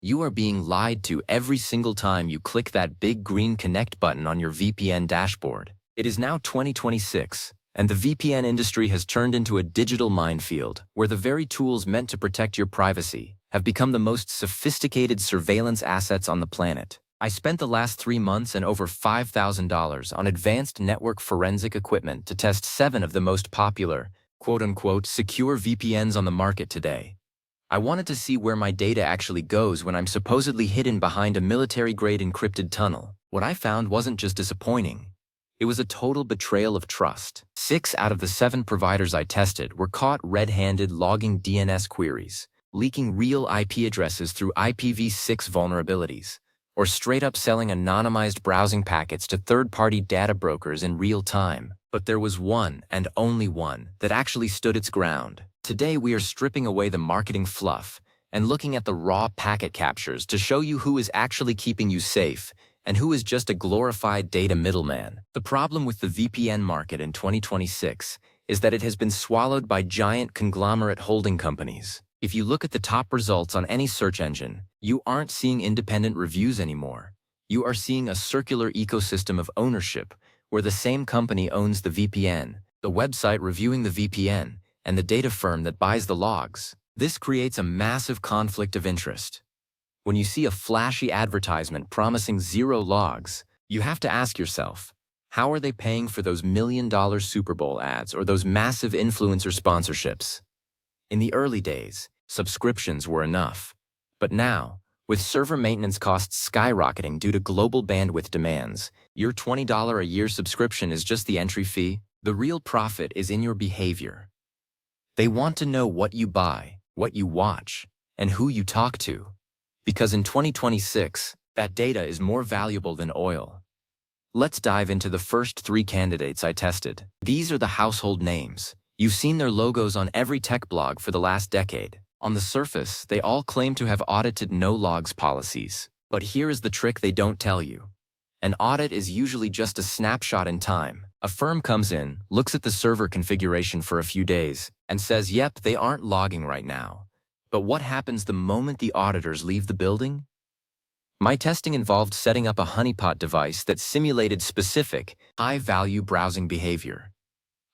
You are being lied to every single time you click that big green connect button on your VPN dashboard. It is now 2026, and the VPN industry has turned into a digital minefield where the very tools meant to protect your privacy have become the most sophisticated surveillance assets on the planet. I spent the last 3 months and over $5,000 on advanced network forensic equipment to test 7 of the most popular, quote-unquote, secure VPNs on the market today. I wanted to see where my data actually goes when I'm supposedly hidden behind a military-grade encrypted tunnel. What I found wasn't just disappointing. It was a total betrayal of trust. 6 out of the 7 providers I tested were caught red-handed logging DNS queries, leaking real IP addresses through IPv6 vulnerabilities, or straight up selling anonymized browsing packets to third-party data brokers in real time. But there was one, and only one, that actually stood its ground. Today we are stripping away the marketing fluff and looking at the raw packet captures to show you who is actually keeping you safe and who is just a glorified data middleman. The problem with the VPN market in 2026 is that it has been swallowed by giant conglomerate holding companies. If you look at the top results on any search engine, you aren't seeing independent reviews anymore. You are seeing a circular ecosystem of ownership where the same company owns the VPN, the website reviewing the VPN, and the data firm that buys the logs. This creates a massive conflict of interest. When you see a flashy advertisement promising 0 logs, you have to ask yourself, how are they paying for those $1 million Super Bowl ads or those massive influencer sponsorships? In the early days, subscriptions were enough. But now, with server maintenance costs skyrocketing due to global bandwidth demands, your $20 a year subscription is just the entry fee. The real profit is in your behavior. They want to know what you buy, what you watch, and who you talk to. Because in 2026, that data is more valuable than oil. Let's dive into the first 3 candidates I tested. These are the household names. You've seen their logos on every tech blog for the last decade. On the surface, they all claim to have audited no-logs policies. But here is the trick they don't tell you. An audit is usually just a snapshot in time. A firm comes in, looks at the server configuration for a few days, and says, yep, they aren't logging right now. But what happens the moment the auditors leave the building? My testing involved setting up a honeypot device that simulated specific, high-value browsing behavior.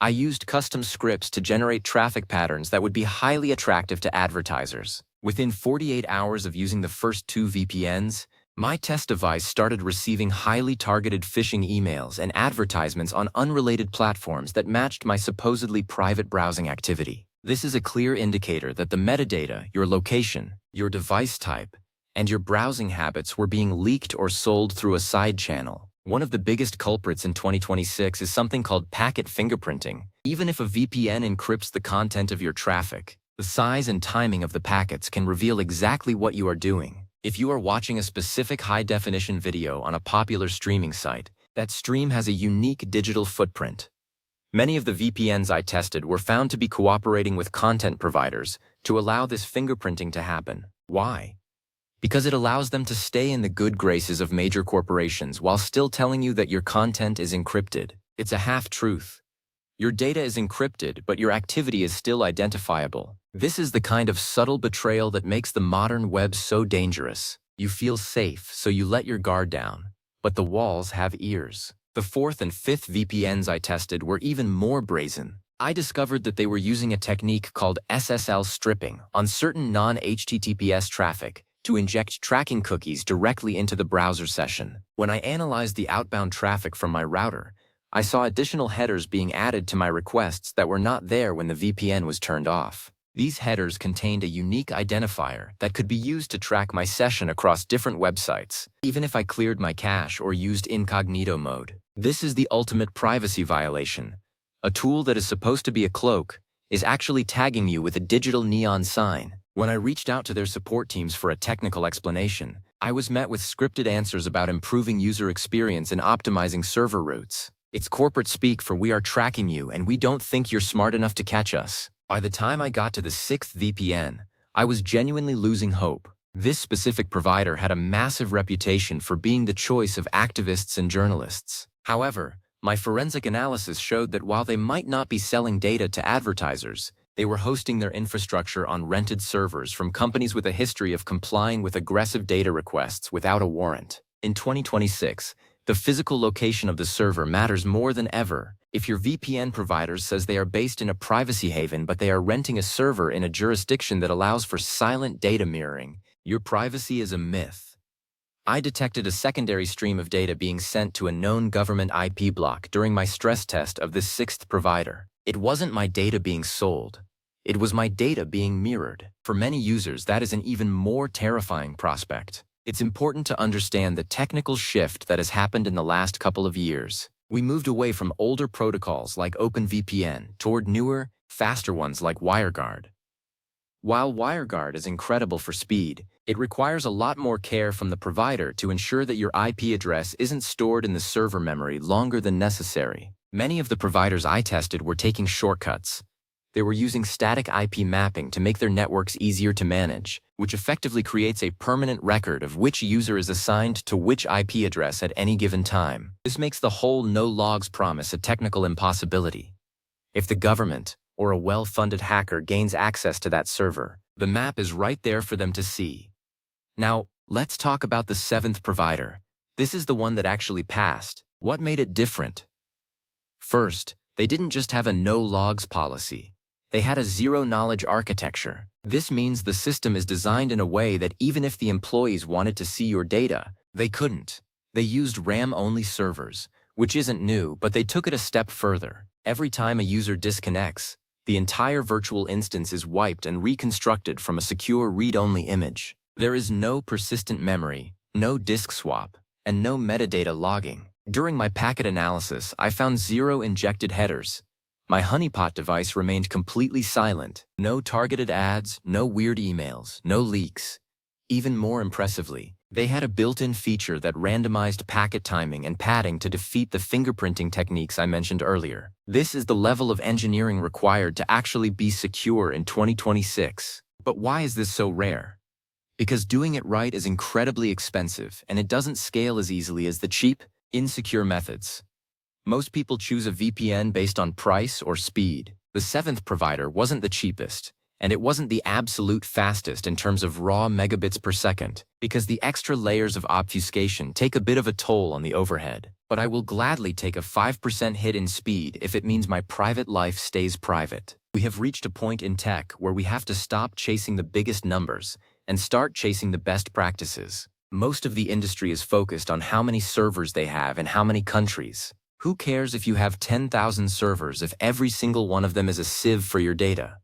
I used custom scripts to generate traffic patterns that would be highly attractive to advertisers. Within 48 hours of using the first 2 VPNs, my test device started receiving highly targeted phishing emails and advertisements on unrelated platforms that matched my supposedly private browsing activity. This is a clear indicator that the metadata, your location, your device type, and your browsing habits were being leaked or sold through a side channel. One of the biggest culprits in 2026 is something called packet fingerprinting. Even if a VPN encrypts the content of your traffic, the size and timing of the packets can reveal exactly what you are doing. If you are watching a specific high-definition video on a popular streaming site, that stream has a unique digital footprint. Many of the VPNs I tested were found to be cooperating with content providers to allow this fingerprinting to happen. Why? Because it allows them to stay in the good graces of major corporations while still telling you that your content is encrypted. It's a half-truth. Your data is encrypted, but your activity is still identifiable. This is the kind of subtle betrayal that makes the modern web so dangerous. You feel safe, so you let your guard down. But the walls have ears. The 4th and 5th VPNs I tested were even more brazen. I discovered that they were using a technique called SSL stripping on certain non-HTTPS traffic to inject tracking cookies directly into the browser session. When I analyzed the outbound traffic from my router, I saw additional headers being added to my requests that were not there when the VPN was turned off. These headers contained a unique identifier that could be used to track my session across different websites, even if I cleared my cache or used incognito mode. This is the ultimate privacy violation. A tool that is supposed to be a cloak is actually tagging you with a digital neon sign. When I reached out to their support teams for a technical explanation, I was met with scripted answers about improving user experience and optimizing server routes. It's corporate speak for "we are tracking you and we don't think you're smart enough to catch us." By the time I got to the 6th VPN, I was genuinely losing hope. This specific provider had a massive reputation for being the choice of activists and journalists. However, my forensic analysis showed that while they might not be selling data to advertisers, They were hosting their infrastructure on rented servers from companies with a history of complying with aggressive data requests without a warrant. In 2026, the physical location of the server matters more than ever. If your VPN provider says they are based in a privacy haven but they are renting a server in a jurisdiction that allows for silent data mirroring, your privacy is a myth. I detected a secondary stream of data being sent to a known government IP block during my stress test of this sixth provider. It wasn't my data being sold. It was my data being mirrored. For many users, that is an even more terrifying prospect. It's important to understand the technical shift that has happened in the last couple of years. We moved away from older protocols like OpenVPN toward newer, faster ones like WireGuard. While WireGuard is incredible for speed, it requires a lot more care from the provider to ensure that your IP address isn't stored in the server memory longer than necessary. Many of the providers I tested were taking shortcuts. They were using static IP mapping to make their networks easier to manage, which effectively creates a permanent record of which user is assigned to which IP address at any given time. This makes the whole no-logs promise a technical impossibility. If the government or a well-funded hacker gains access to that server, the map is right there for them to see. Now, let's talk about the seventh provider. This is the one that actually passed. What made it different? First, they didn't just have a no-logs policy. They had a zero-knowledge architecture. This means the system is designed in a way that even if the employees wanted to see your data, they couldn't. They used RAM-only servers, which isn't new, but they took it a step further. Every time a user disconnects, the entire virtual instance is wiped and reconstructed from a secure read-only image. There is no persistent memory, no disk swap, and no metadata logging. During my packet analysis, I found 0 injected headers. My honeypot device remained completely silent. No targeted ads, no weird emails, no leaks. Even more impressively, they had a built-in feature that randomized packet timing and padding to defeat the fingerprinting techniques I mentioned earlier. This is the level of engineering required to actually be secure in 2026. But why is this so rare? Because doing it right is incredibly expensive, and it doesn't scale as easily as the cheap, insecure methods. Most people choose a VPN based on price or speed. The seventh provider wasn't the cheapest, and it wasn't the absolute fastest in terms of raw megabits per second, because the extra layers of obfuscation take a bit of a toll on the overhead. But I will gladly take a 5% hit in speed if it means my private life stays private. We have reached a point in tech where we have to stop chasing the biggest numbers and start chasing the best practices. Most of the industry is focused on how many servers they have in how many countries. Who cares if you have 10,000 servers if every single one of them is a sieve for your data?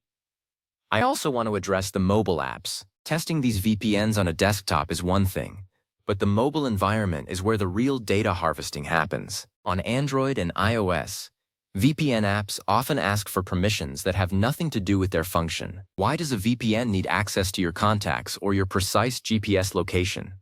I also want to address the mobile apps. Testing these VPNs on a desktop is one thing, but the mobile environment is where the real data harvesting happens. On Android and iOS, VPN apps often ask for permissions that have nothing to do with their function. Why does a VPN need access to your contacts or your precise GPS location?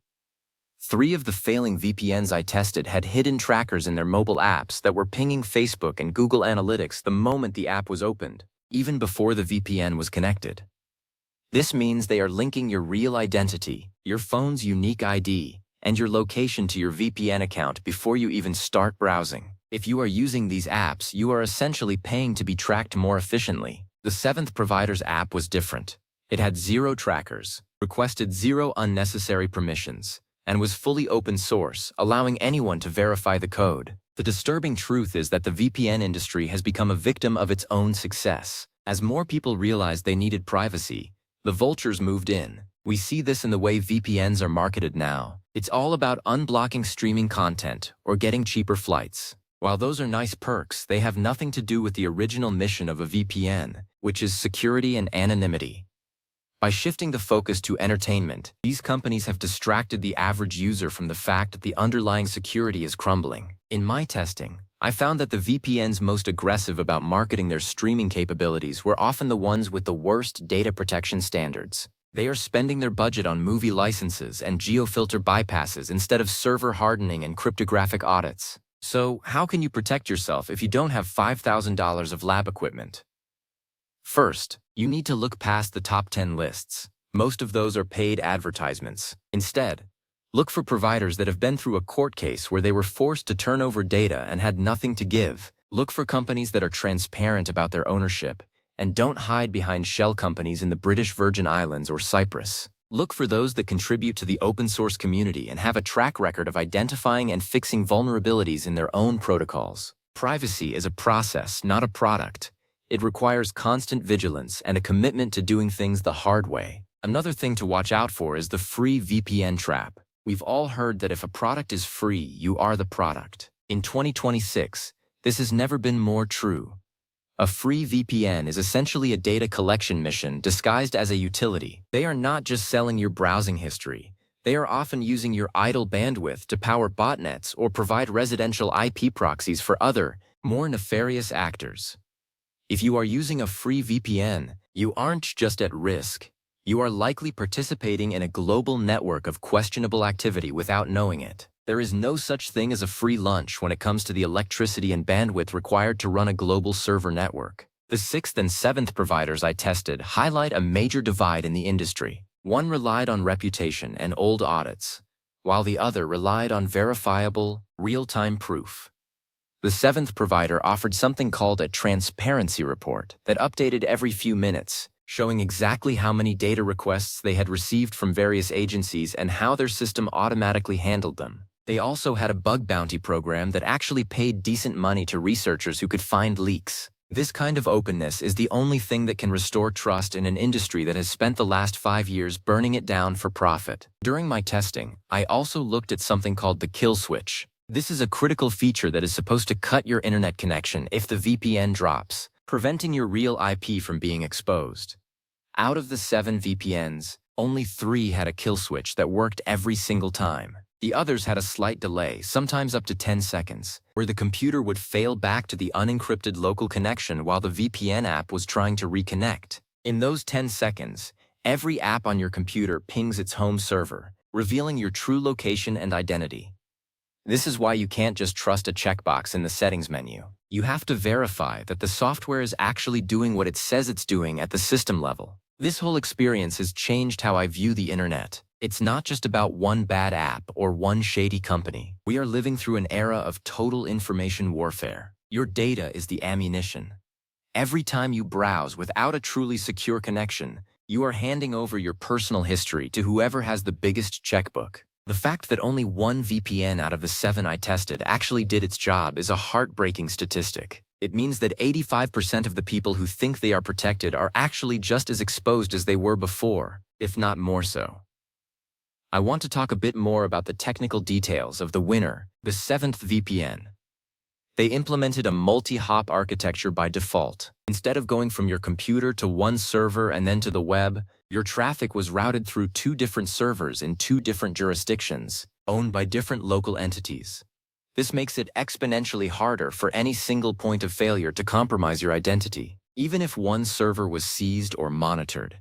3 of the failing VPNs I tested had hidden trackers in their mobile apps that were pinging Facebook and Google Analytics the moment the app was opened, even before the VPN was connected. This means they are linking your real identity, your phone's unique ID, and your location to your VPN account before you even start browsing. If you are using these apps, you are essentially paying to be tracked more efficiently. The seventh provider's app was different. It had 0 trackers, requested 0 unnecessary permissions, and was fully open source, allowing anyone to verify the code. The disturbing truth is that the VPN industry has become a victim of its own success. As more people realized they needed privacy, the vultures moved in. We see this in the way VPNs are marketed now. It's all about unblocking streaming content or getting cheaper flights. While those are nice perks, they have nothing to do with the original mission of a VPN, which is security and anonymity. By shifting the focus to entertainment, these companies have distracted the average user from the fact that the underlying security is crumbling. In my testing, I found that the VPNs most aggressive about marketing their streaming capabilities were often the ones with the worst data protection standards. They are spending their budget on movie licenses and geofilter bypasses instead of server hardening and cryptographic audits. So, how can you protect yourself if you don't have $5,000 of lab equipment? First, you need to look past the top 10 lists. Most of those are paid advertisements. Instead, look for providers that have been through a court case where they were forced to turn over data and had nothing to give. Look for companies that are transparent about their ownership And don't hide behind shell companies in the British Virgin Islands or Cyprus. Look for those that contribute to the open source community and have a track record of identifying and fixing vulnerabilities in their own protocols. Privacy is a process, not a product. It requires constant vigilance and a commitment to doing things the hard way. Another thing to watch out for is the free VPN trap. We've all heard that if a product is free, you are the product. In 2026, this has never been more true. A free VPN is essentially a data collection mission disguised as a utility. They are not just selling your browsing history. They are often using your idle bandwidth to power botnets or provide residential IP proxies for other, more nefarious actors. If you are using a free VPN, you aren't just at risk. You are likely participating in a global network of questionable activity without knowing it. There is no such thing as a free lunch when it comes to the electricity and bandwidth required to run a global server network. The 6th and 7th providers I tested highlight a major divide in the industry. One relied on reputation and old audits, while the other relied on verifiable, real-time proof. The 7th provider offered something called a transparency report that updated every few minutes, showing exactly how many data requests they had received from various agencies and how their system automatically handled them. They also had a bug bounty program that actually paid decent money to researchers who could find leaks. This kind of openness is the only thing that can restore trust in an industry that has spent the last 5 years burning it down for profit. During my testing, I also looked at something called the kill switch. This is a critical feature that is supposed to cut your internet connection if the VPN drops, preventing your real IP from being exposed. Out of the 7 VPNs, only 3 had a kill switch that worked every single time. The others had a slight delay, sometimes up to 10 seconds, where the computer would fail back to the unencrypted local connection while the VPN app was trying to reconnect. In those 10 seconds, every app on your computer pings its home server, revealing your true location and identity. This is why you can't just trust a checkbox in the settings menu. You have to verify that the software is actually doing what it says it's doing at the system level. This whole experience has changed how I view the internet. It's not just about one bad app or one shady company. We are living through an era of total information warfare. Your data is the ammunition. Every time you browse without a truly secure connection, you are handing over your personal history to whoever has the biggest checkbook. The fact that only 1 VPN out of the 7 I tested actually did its job is a heartbreaking statistic. It means that 85% of the people who think they are protected are actually just as exposed as they were before, if not more so. I want to talk a bit more about the technical details of the winner, the 7th VPN. They implemented a multi-hop architecture by default. Instead of going from your computer to one server and then to the web, your traffic was routed through 2 different servers in 2 different jurisdictions, owned by different local entities. This makes it exponentially harder for any single point of failure to compromise your identity. Even if one server was seized or monitored,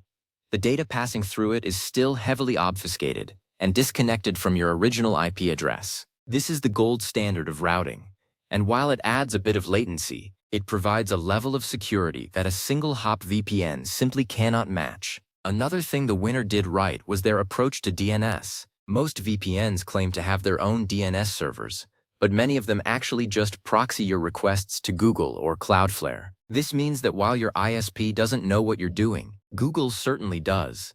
the data passing through it is still heavily obfuscated and disconnected from your original IP address. This is the gold standard of routing, and while it adds a bit of latency, it provides a level of security that a single-hop VPN simply cannot match. Another thing the winner did right was their approach to DNS. Most VPNs claim to have their own DNS servers, but many of them actually just proxy your requests to Google or Cloudflare. This means that while your ISP doesn't know what you're doing, Google certainly does.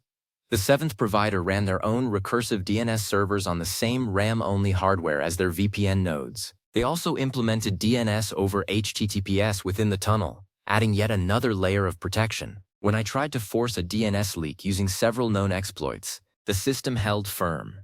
The 7th provider ran their own recursive DNS servers on the same RAM-only hardware as their VPN nodes. They also implemented DNS over HTTPS within the tunnel, adding yet another layer of protection. When I tried to force a DNS leak using several known exploits, the system held firm.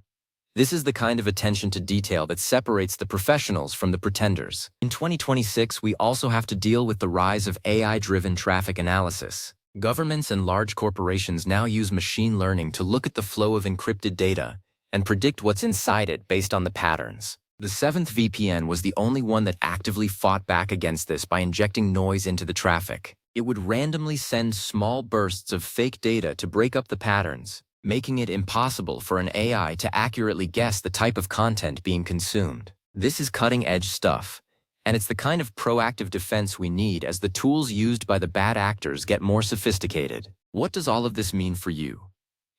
This is the kind of attention to detail that separates the professionals from the pretenders. In 2026, we also have to deal with the rise of AI-driven traffic analysis. Governments and large corporations now use machine learning to look at the flow of encrypted data and predict what's inside it based on the patterns. The 7th VPN was the only one that actively fought back against this by injecting noise into the traffic. It would randomly send small bursts of fake data to break up the patterns, making it impossible for an AI to accurately guess the type of content being consumed. This is cutting-edge stuff, and it's the kind of proactive defense we need as the tools used by the bad actors get more sophisticated. What does all of this mean for you?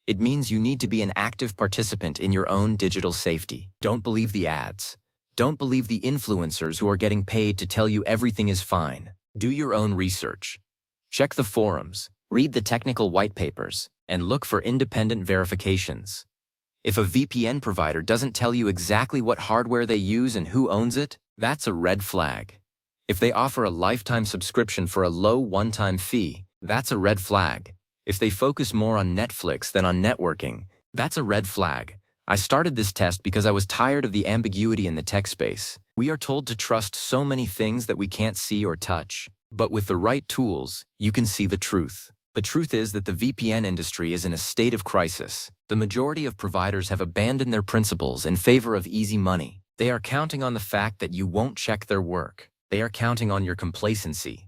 It means you need to be an active participant in your own digital safety. Don't believe the ads. Don't believe the influencers who are getting paid to tell you everything is fine. Do your own research. Check the forums, read the technical white papers, and look for independent verifications. If a VPN provider doesn't tell you exactly what hardware they use and who owns it, that's a red flag. If they offer a lifetime subscription for a low one-time fee, that's a red flag. If they focus more on Netflix than on networking, that's a red flag. I started this test because I was tired of the ambiguity in the tech space. We are told to trust so many things that we can't see or touch. But with the right tools, you can see the truth. The truth is that the VPN industry is in a state of crisis. The majority of providers have abandoned their principles in favor of easy money. They are counting on the fact that you won't check their work. They are counting on your complacency.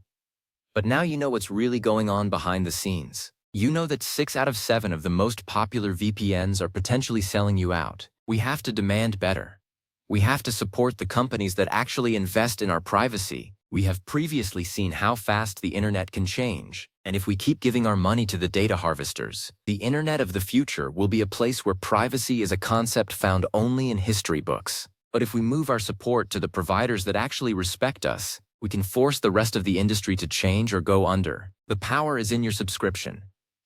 But now you know what's really going on behind the scenes. You know that 6 out of 7 of the most popular VPNs are potentially selling you out. We have to demand better. We have to support the companies that actually invest in our privacy. We have previously seen how fast the internet can change, and if we keep giving our money to the data harvesters, the internet of the future will be a place where privacy is a concept found only in history books. But if we move our support to the providers that actually respect us, we can force the rest of the industry to change or go under. The power is in your subscription.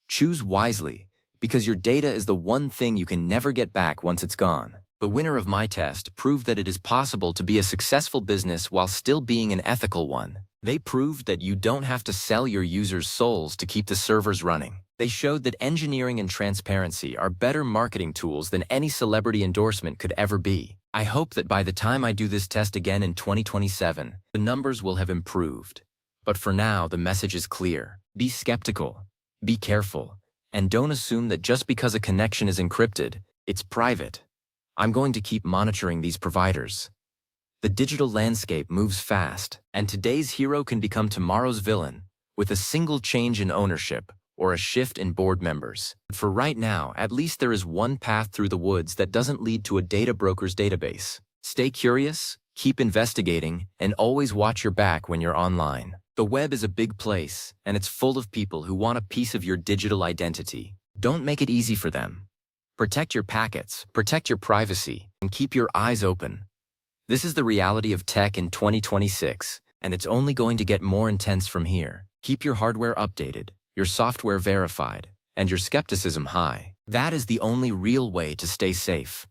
Choose wisely, because your data is the one thing you can never get back once it's gone. The winner of my test proved that it is possible to be a successful business while still being an ethical one. They proved that you don't have to sell your users' souls to keep the servers running. They showed that engineering and transparency are better marketing tools than any celebrity endorsement could ever be. I hope that by the time I do this test again in 2027, the numbers will have improved. But for now, the message is clear. Be skeptical, be careful, and don't assume that just because a connection is encrypted, it's private. I'm going to keep monitoring these providers. The digital landscape moves fast, and today's hero can become tomorrow's villain with a single change in ownership or a shift in board members. For right now, at least there is one path through the woods that doesn't lead to a data broker's database. Stay curious, keep investigating, and always watch your back when you're online. The web is a big place, and it's full of people who want a piece of your digital identity. Don't make it easy for them. Protect your packets, protect your privacy, and keep your eyes open. This is the reality of tech in 2026, and it's only going to get more intense from here. Keep your hardware updated, your software verified, and your skepticism high. That is the only real way to stay safe.